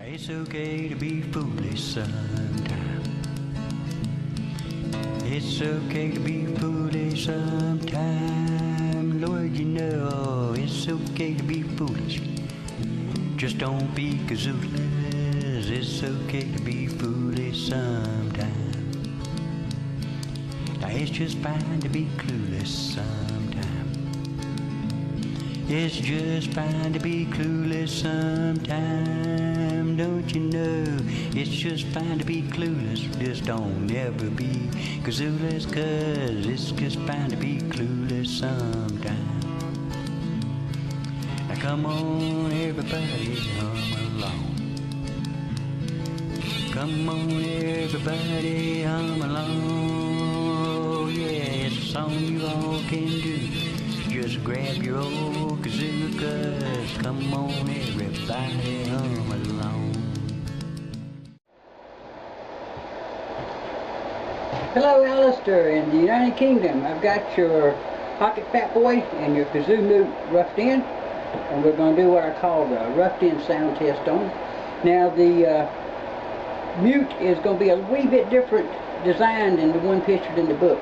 It's okay to be foolish sometime. It's okay to be foolish sometime. Lord, you know it's okay to be foolish. Just don't be kazooless. It's okay to be foolish sometime. Now it's just fine to be clueless sometime. It's just fine to be clueless sometime. Don't you know? It's just fine to be clueless. Just don't ever be kazooless, 'cause it's just fine to be clueless sometime. Now come on everybody, hum along. Come on everybody, hum along. Yeah, it's a song you all can do. Just grab your old kazoo, 'cause come on everybody, hum along. Hello, Alistair in the United Kingdom. I've got your pocket FatBoy and your kazoo mute roughed in, and we're going to do what I call the roughed in sound test on it. Now the mute is going to be a wee bit different design than the one pictured in the book.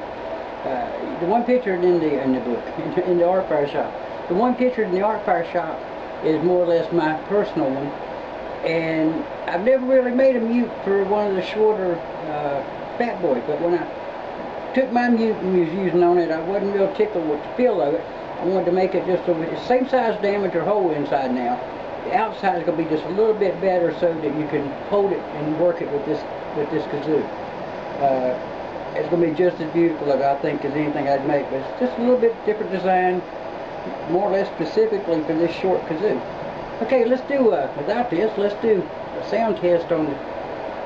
The one pictured in the book, in the art fire shop. The one pictured in the art fire shop is more or less my personal one, and I've never really made a mute for one of the shorter FatBoy, but when I took my mute and was using on it, I wasn't real tickled with the feel of it. I wanted to make it just the same size diameter hole inside now. The outside is going to be just a little bit better so that you can hold it and work it with this kazoo. It's going to be just as beautiful, I think, as anything I'd make, but it's just a little bit different design, more or less specifically for this short kazoo. Okay, let's do, without this, let's do a sound test on the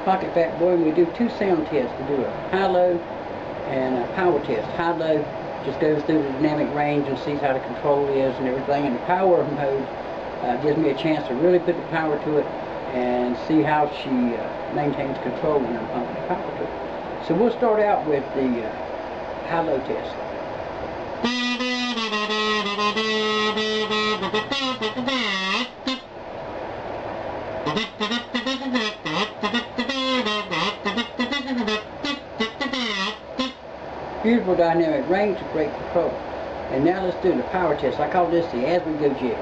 pocket FatBoy. We do two sound tests. We do a high-low and a power test. High-low just goes through the dynamic range and sees how the control is and everything, and the power mode gives me a chance to really put the power to it and see how she maintains control when I'm pumping the power to it. So we'll start out with the high-low test. Beautiful dynamic range, great control. And now let's do the power test. I call this the Aswego jig.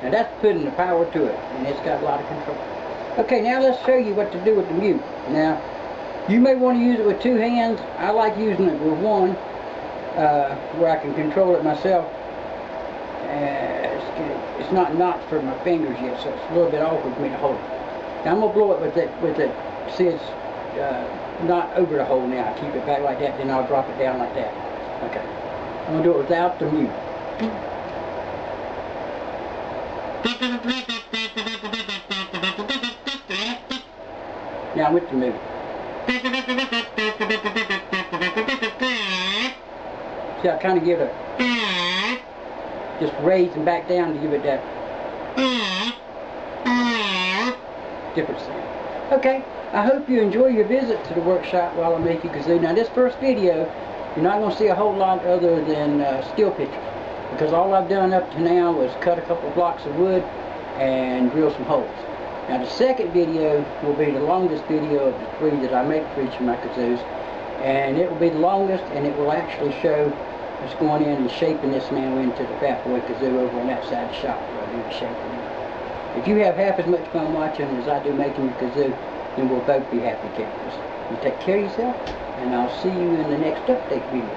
Now that's putting the power to it, and it's got a lot of control. Okay, now let's show you what to do with the mute. Now, you may want to use it with two hands. I like using it with one, where I can control it myself. It's not notched for my fingers yet, so it's a little bit awkward for me to hold it. Now I'm going to blow it with it, see it's not over the hole now. I keep it back like that, then I'll drop it down like that. Okay. I'm going to do it without the mute. Now with the mute. See, I kind of give it just raise and back down to give it that different sound. Okay, I hope you enjoy your visit to the workshop while I make you kazoo. Now this first video, you're not going to see a whole lot other than still pictures, because all I've done up to now was cut a couple blocks of wood and drill some holes. Now the second video will be the longest video of the three that I make for each of my kazoos, and it will be the longest, and it will actually show us going in and shaping this now into the FatBoy kazoo over on that side of the shop where I do the shaping. If you have half as much fun watching as I do making your kazoo, then we'll both be happy campers. You take care of yourself, and I'll see you in the next update video.